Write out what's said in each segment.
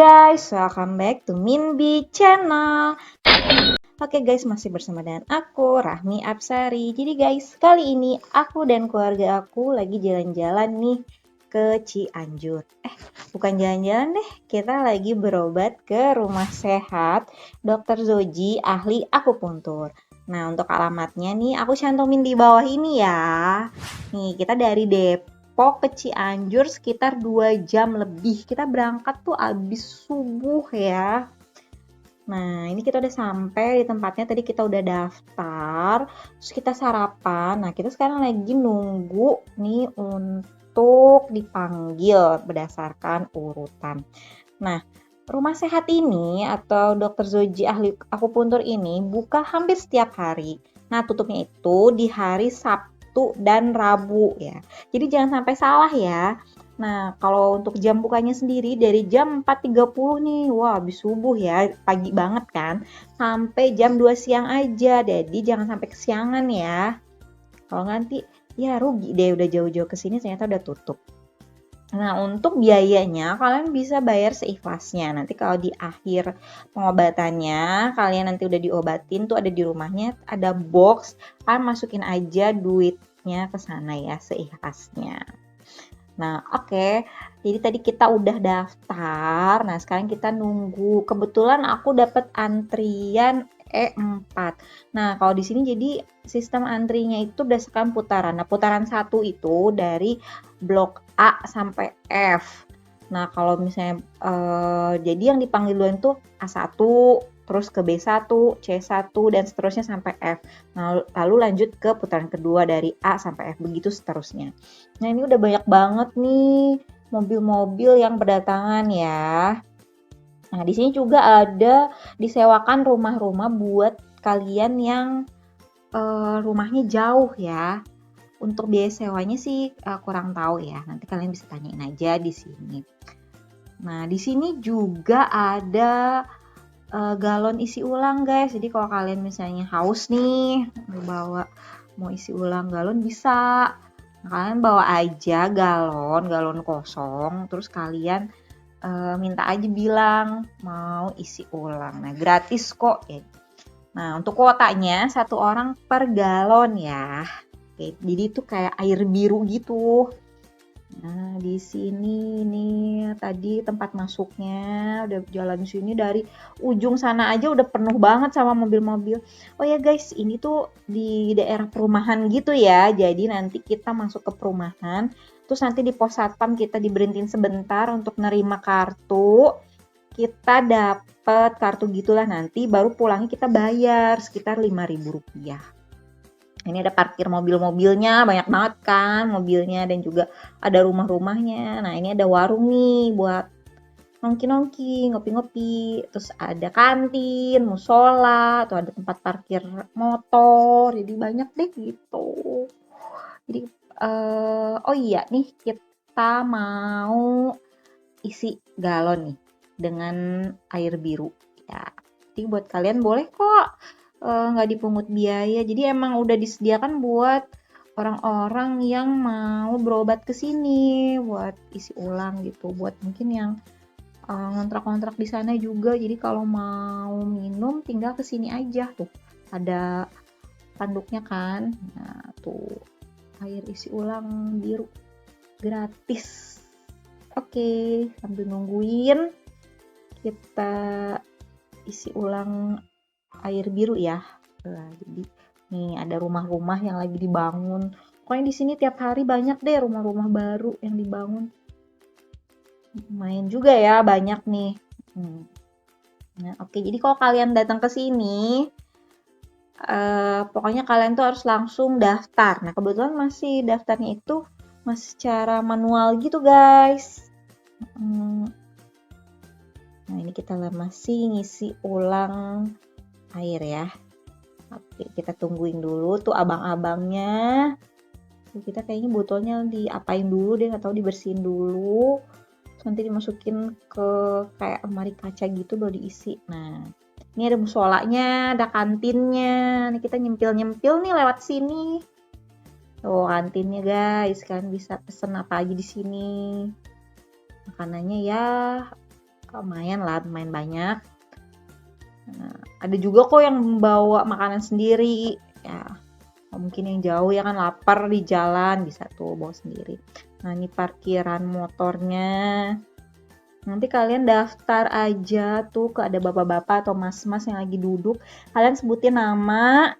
guys, welcome back to Minbi Channel. Oke guys, masih bersama dengan aku, Rahmi Apsari. Jadi guys, kali ini aku dan keluarga aku lagi jalan-jalan nih ke Cianjur. Bukan jalan-jalan deh, kita lagi berobat ke rumah sehat Dr. Zoji, ahli akupuntur. Nah, untuk alamatnya nih aku cantumin di bawah ini ya. Nih, kita dari Depok ke Cianjur sekitar 2 jam lebih. Kita berangkat tuh abis subuh ya. Nah, ini kita udah sampai di tempatnya. Tadi kita udah daftar, terus kita sarapan. Nah, kita sekarang lagi nunggu nih untuk dipanggil berdasarkan urutan. Nah, rumah sehat ini atau Dr. Zoji ahli akupuntur ini buka hampir setiap hari. Nah, tutupnya itu di hari Sabtu dan Rabu ya. Jadi jangan sampai salah ya. Nah, kalau untuk jam bukanya sendiri dari jam 4.30 nih, wah habis subuh ya, pagi banget kan, sampai jam 2 siang aja. Jadi jangan sampai kesiangan ya. Kalau nanti ya rugi deh udah jauh-jauh ke sini ternyata udah tutup. Nah, untuk biayanya kalian bisa bayar seikhlasnya. Nanti kalau di akhir pengobatannya, kalian nanti udah diobatin tuh ada di rumahnya, ada box, kalian masukin aja duitnya ke sana ya, seikhlasnya. Nah, oke. Jadi tadi kita udah daftar. Nah, sekarang kita nunggu. Kebetulan aku dapat antrian E4. Nah, kalau di sini jadi sistem antrinya itu berdasarkan putaran. Nah, putaran 1 itu dari blok A sampai F. Nah, kalau misalnya jadi yang dipanggil duluan tuh A1, terus ke B1, C1 dan seterusnya sampai F. Nah, lalu lanjut ke putaran kedua dari A sampai F, begitu seterusnya. Nah, ini udah banyak banget nih mobil-mobil yang berdatangan ya. Nah, di sini juga ada disewakan rumah-rumah buat kalian yang rumahnya jauh ya. Untuk biaya sewanya sih kurang tahu ya. Nanti kalian bisa tanyain aja di sini. Nah, di sini juga ada galon isi ulang guys. Jadi kalau kalian misalnya haus nih, mau isi ulang galon bisa. Nah, kalian bawa aja galon kosong, terus kalian minta aja bilang mau isi ulang. Nah, gratis kok ya. Nah, untuk kuotanya 1 orang per galon ya. Oke, jadi itu kayak air biru gitu. Nah, di sini nih tadi tempat masuknya, udah jalan sini dari ujung sana aja udah penuh banget sama mobil-mobil. Oh ya guys, ini tuh di daerah perumahan gitu ya. Jadi nanti kita masuk ke perumahan, terus nanti di pos satpam kita diberhentiin sebentar untuk nerima kartu. Kita dapet kartu gitulah, nanti baru pulangnya kita bayar sekitar Rp5.000. Ini ada parkir mobil-mobilnya, banyak banget kan mobilnya, dan juga ada rumah-rumahnya. Nah, ini ada warung nih buat nongki-nongki, ngopi-ngopi. Terus ada kantin, musola, tuh ada tempat parkir motor. Jadi banyak deh gitu. Jadi oh iya nih, kita mau isi galon nih dengan air biru ya. Jadi buat kalian boleh kok nggak dipungut biaya. Jadi emang udah disediakan buat orang-orang yang mau berobat ke sini buat isi ulang gitu. Buat mungkin yang ngontrak-ngontrak di sana juga. Jadi kalau mau minum tinggal ke sini aja tuh. Ada tanduknya kan. Nah, tuh air isi ulang biru gratis. Oke, sambil nungguin kita isi ulang air biru ya. Nah, jadi nih ada rumah-rumah yang lagi dibangun. Pokoknya di sini tiap hari banyak deh rumah-rumah baru yang dibangun. Main juga ya banyak nih. Nah, oke. Jadi kalau kalian datang ke sini, pokoknya kalian tuh harus langsung daftar. Nah, kebetulan masih daftarnya itu masih secara manual gitu guys. Nah, ini kita masih ngisi ulang air ya. Oke, kita tungguin dulu tuh abang-abangnya. Kita kayaknya botolnya diapain dulu deh, atau dibersihin dulu. Terus nanti dimasukin ke kayak lemari kaca gitu baru diisi. Nah, ini ada musolanya, ada kantinnya. Nih kita nyempil-nyempil nih lewat sini. Tuh kantinnya guys, kalian bisa pesen apa aja di sini. Makanannya ya lumayan lah, lumayan banyak. Nah, ada juga kok yang membawa makanan sendiri ya, mungkin yang jauh ya kan, lapar di jalan bisa tuh bawa sendiri. Nah, ini parkiran motornya. Nanti kalian daftar aja tuh ke ada bapak-bapak atau mas-mas yang lagi duduk. Kalian sebutin nama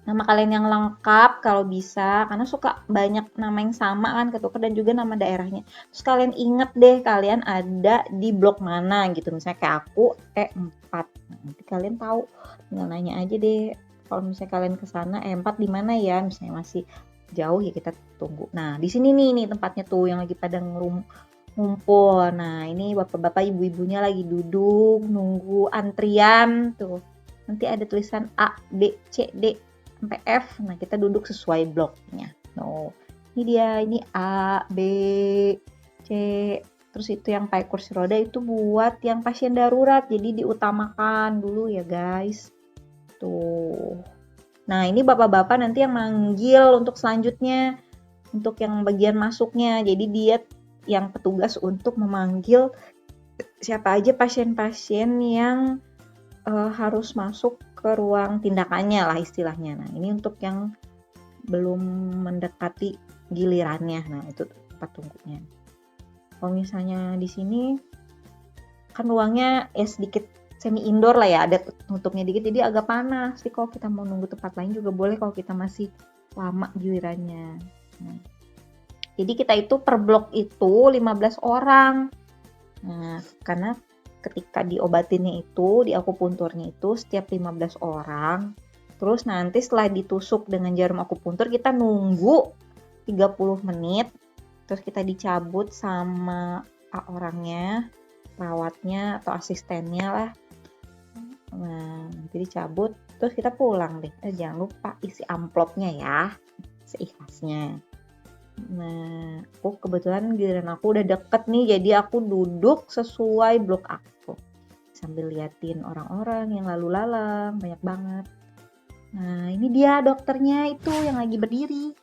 kalian yang lengkap kalau bisa, karena suka banyak nama yang sama kan ketukar, dan juga nama daerahnya. Terus kalian inget deh kalian ada di blok mana gitu, misalnya kayak aku E4. Nah, nanti kalian tahu, tinggal nanya aja deh kalau misalnya kalian ke sana, E4 di mana ya, misalnya masih jauh ya kita tunggu. Nah, di sini nih tempatnya tuh yang lagi pada ngumpul. Nah, ini bapak-bapak ibu-ibunya lagi duduk nunggu antrian tuh. Nanti ada tulisan A, B, C, D sampai F. Nah, kita duduk sesuai bloknya. No. Ini dia, ini A, B, C. Terus itu yang pakai kursi roda itu buat yang pasien darurat. Jadi diutamakan dulu ya, guys. Tuh. Nah, ini bapak-bapak nanti yang manggil untuk selanjutnya. Untuk yang bagian masuknya. Jadi dia yang petugas untuk memanggil siapa aja pasien-pasien yang harus masuk ke ruang tindakannya lah istilahnya. Nah, ini untuk yang belum mendekati gilirannya. Nah, itu tempat tunggunya. Kalau misalnya di sini kan ruangnya sedikit semi indoor lah ya, ada tutupnya dikit, jadi agak panas. Jadi kalau kita mau nunggu tempat lain juga boleh kalau kita masih lama gilirannya. Nah, jadi kita itu per blok itu 15 orang. Nah, karena ketika diobatinnya itu, di akupunturnya itu setiap 15 orang. Terus nanti setelah ditusuk dengan jarum akupuntur, kita nunggu 30 menit. Terus kita dicabut sama orangnya, perawatnya atau asistennya lah. Nah, nanti dicabut, terus kita pulang deh. Jangan lupa isi amplopnya ya, seikhlasnya. Nah, aku kebetulan giliran aku udah deket nih, jadi aku duduk sesuai blok aku. Sambil liatin orang-orang yang lalu lalang, banyak banget. Nah, ini dia dokternya itu yang lagi berdiri.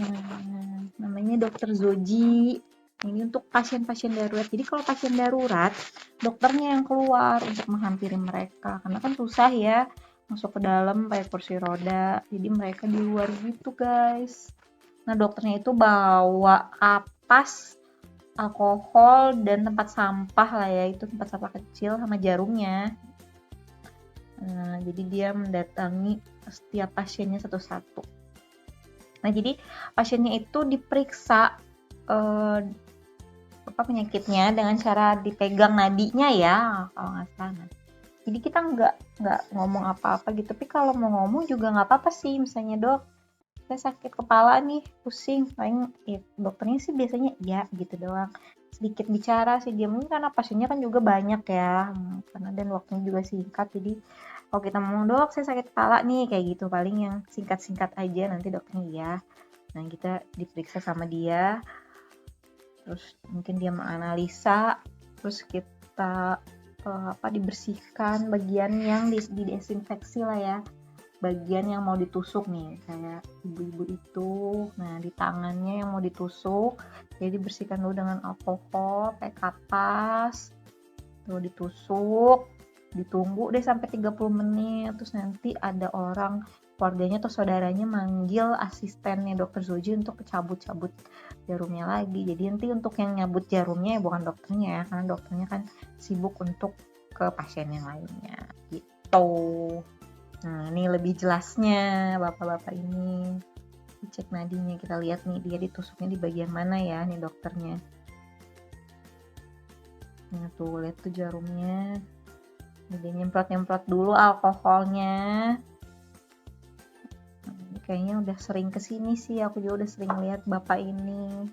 Nah, namanya Dokter Zoji. Ini untuk pasien-pasien darurat. Jadi kalau pasien darurat, dokternya yang keluar untuk menghampiri mereka. Karena kan susah ya masuk ke dalam pakai kursi roda. Jadi mereka di luar gitu, guys. Nah, dokternya itu bawa kapas, alkohol, dan tempat sampah lah ya, itu tempat sampah kecil sama jarumnya. Nah, jadi dia mendatangi setiap pasiennya satu-satu. Nah, jadi pasiennya itu diperiksa penyakitnya dengan cara dipegang nadinya ya, kalau nggak salah. Jadi kita nggak ngomong apa-apa gitu, tapi kalau mau ngomong juga nggak apa-apa sih, misalnya dok, saya sakit kepala nih, pusing, paling ya, dokternya sih biasanya ya gitu doang, sedikit bicara sih dia, mungkin karena pasiennya kan juga banyak ya, karena dan waktunya juga singkat. Jadi kalau kita ngomong dok saya sakit kepala nih kayak gitu, paling yang singkat-singkat aja, nanti dokternya ya. Nah, kita diperiksa sama dia, terus mungkin dia menganalisa, terus kita dibersihkan bagian yang didesinfeksi lah ya, bagian yang mau ditusuk nih, kayak ibu-ibu itu. Nah, di tangannya yang mau ditusuk, jadi dibersihkan dulu dengan alkohol, pakai kapas, lalu ditusuk, ditunggu deh sampai 30 menit, terus nanti ada orang keluarganya atau saudaranya manggil asistennya Dokter Zoji untuk cabut-cabut jarumnya lagi. Jadi nanti untuk yang nyabut jarumnya ya bukan dokternya ya, karena dokternya kan sibuk untuk ke pasien yang lainnya gitu. Nah, ini lebih jelasnya bapak-bapak ini. Dicek nadinya, kita lihat nih dia ditusuknya di bagian mana ya nih dokternya. Nah, tuh lihat tuh jarumnya. Dia nyemprot-nyemprot dulu alkoholnya. Nah, kayaknya udah sering kesini sih, aku juga udah sering lihat bapak ini.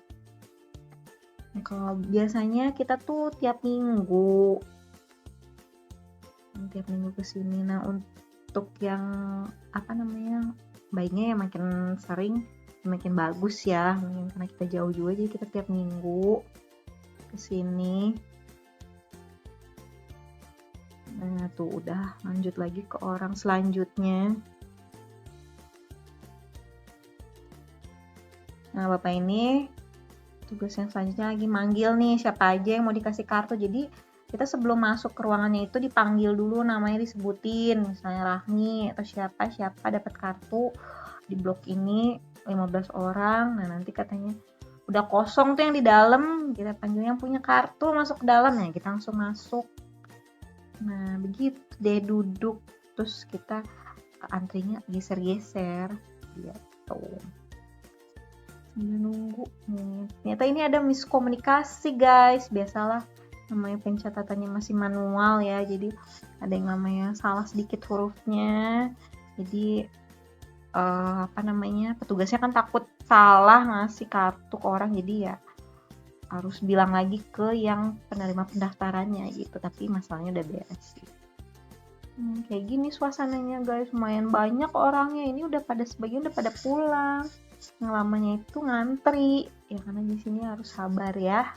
Nah, kalau biasanya kita tuh tiap minggu kesini. Nah, untuk yang baiknya ya makin sering makin bagus ya, mungkin karena kita jauh juga jadi kita tiap minggu kesini. Nah, tuh udah lanjut lagi ke orang selanjutnya. Nah, bapak ini tugas yang selanjutnya lagi manggil nih siapa aja yang mau dikasih kartu. Jadi kita sebelum masuk ke ruangannya itu dipanggil dulu, namanya disebutin, misalnya Rahmi atau siapa dapat kartu di blok ini 15 orang. Nah nanti katanya udah kosong tuh yang di dalam, kita panggil yang punya kartu masuk ke dalam, ya kita langsung masuk. Nah begitu deh, duduk terus kita antrinya geser-geser gitu sambil nunggu nih. Ternyata ini ada miskomunikasi guys, biasalah namanya pencatatannya masih manual ya, jadi ada yang namanya salah sedikit hurufnya, jadi petugasnya kan takut salah ngasih kartu ke orang, jadi ya harus bilang lagi ke yang penerima pendaftarannya gitu, tapi masalahnya udah beres sih. Kayak gini suasananya guys, lumayan banyak orangnya, ini udah pada sebagian udah pada pulang, yang lamanya itu ngantri ya, karena di sini harus sabar ya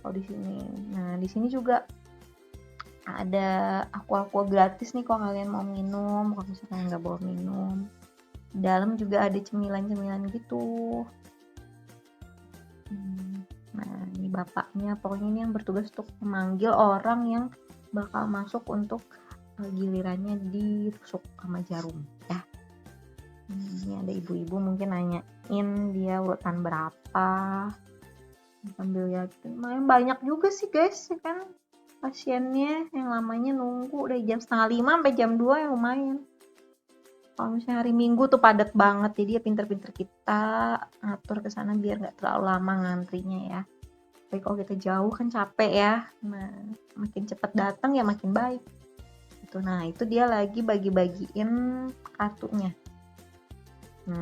kalau di sini. Nah di sini juga ada aqua gratis nih kalau kalian mau minum, kalau misalnya nggak bawa minum. Di dalam juga ada cemilan-cemilan gitu. Nah ini bapaknya, pokoknya ini yang bertugas untuk memanggil orang yang bakal masuk untuk gilirannya ditusuk sama jarum ya. Ini ada ibu-ibu mungkin nanyain dia urutan berapa, sambil liatin. Lumayan banyak juga sih guys ya kan pasiennya, yang lamanya nunggu dari jam 4:30 sampai jam 2 ya lumayan. Kalau misalnya hari Minggu tuh padat banget, jadi ya pinter-pinter kita ngatur ke sana biar nggak terlalu lama ngantrinya ya. Tapi kalau kita jauh kan capek ya. Nah makin cepat datang ya makin baik gitu. Nah itu dia lagi bagi-bagiin kartunya.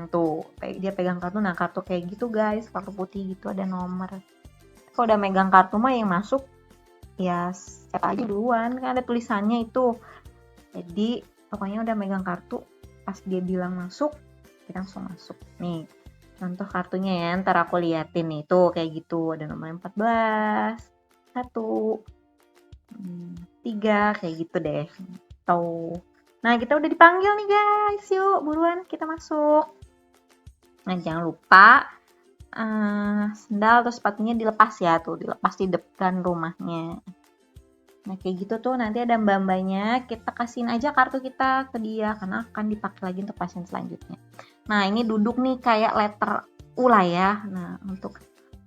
Tuh dia pegang kartu. Nah kartu kayak gitu guys, kartu putih gitu ada nomor. Kalau udah megang kartu mah yang masuk ya siapa aja duluan, kan ada tulisannya itu. Jadi pokoknya udah megang kartu, pas dia bilang masuk kita langsung masuk. Nih contoh kartunya ya, ntar aku liatin nih, tuh kayak gitu ada nomor 14, 1, 3 kayak gitu deh. Tuh. Nah kita udah dipanggil nih guys, yuk buruan kita masuk. Nah jangan lupa sendal atau sepatunya dilepas ya, tuh dilepas di depan rumahnya. Nah kayak gitu tuh nanti ada mbak-mbaknya, kita kasihin aja kartu kita ke dia karena akan dipakai lagi untuk pasien selanjutnya. Nah ini duduk nih kayak letter U lah ya, nah untuk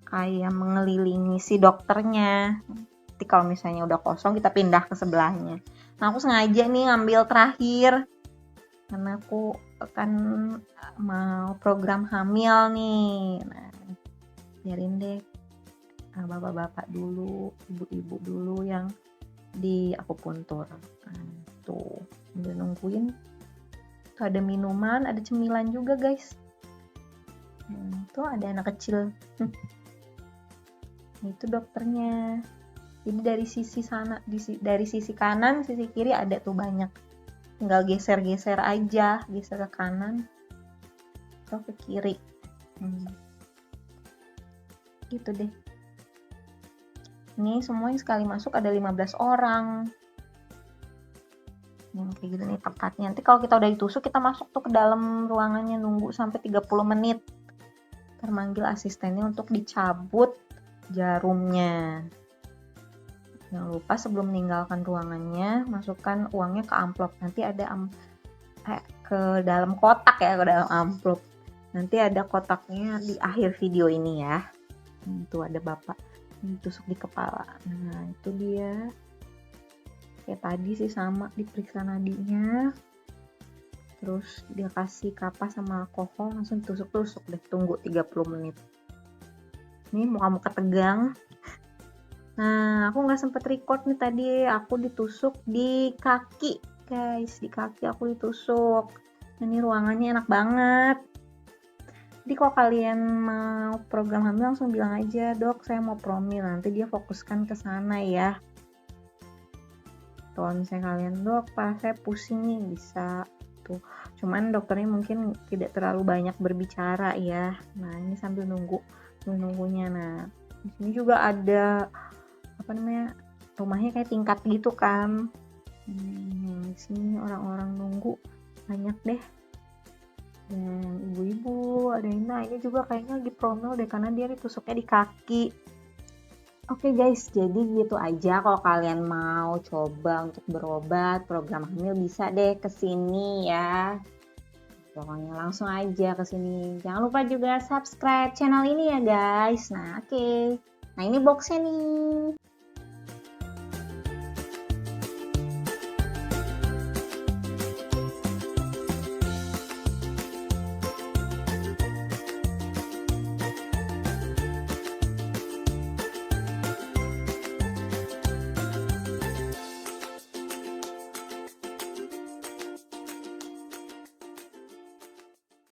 kayak mengelilingi si dokternya. Nanti kalau misalnya udah kosong kita pindah ke sebelahnya. Nah aku sengaja nih ngambil terakhir karena aku kan mau program hamil nih. Nah biarin deh bapak-bapak dulu, ibu-ibu dulu yang di akupuntur. Nah, tuh udah nungguin, tuh ada minuman, ada cemilan juga guys. Tuh ada anak kecil. Itu dokternya. Jadi dari sisi sana, dari sisi kanan, sisi kiri ada tuh banyak. Tinggal geser-geser aja, geser ke kanan atau ke kiri. Gitu deh. Ini semua yang sekali masuk ada 15 orang. Yang kayak gitu nih tempatnya. Nanti kalau kita udah ditusuk, kita masuk tuh ke dalam ruangannya, nunggu sampai 30 menit. Termanggil asistennya untuk dicabut jarumnya. Jangan lupa sebelum meninggalkan ruangannya, masukkan uangnya ke amplop. Nanti ada ke dalam kotak ya, ke dalam amplop. Nanti ada kotaknya di akhir video ini ya. Tuh ada bapak ditusuk di kepala. Nah itu dia, kayak tadi sih sama, diperiksa nadinya, terus dia kasih kapas sama alkohol, langsung tusuk-tusuk deh, tunggu 30 menit. Ini muka-muka tegang. Nah aku nggak sempet record nih tadi, aku ditusuk di kaki guys, di kaki aku ditusuk. Ini ruangannya enak banget. Jadi kalau kalian mau program hamil langsung bilang aja, dok saya mau promil, nanti dia fokuskan ke sana ya. Kalau misalnya kalian, dok pak saya pusing nih, bisa tuh. Cuman dokternya mungkin tidak terlalu banyak berbicara ya. Nah ini sambil nunggunya. Nah di sini juga ada rumahnya kayak tingkat gitu kan. Di sini orang-orang nunggu banyak deh. Dan ibu-ibu, ada yang ini juga kayaknya lagi promil deh karena dia ditusuknya di kaki. Oke guys, jadi gitu aja. Kalau kalian mau coba untuk berobat program hamil bisa deh ke sini ya. Pokoknya langsung aja ke sini. Jangan lupa juga subscribe channel ini ya guys. Nah, oke. Nah, ini boxnya nih.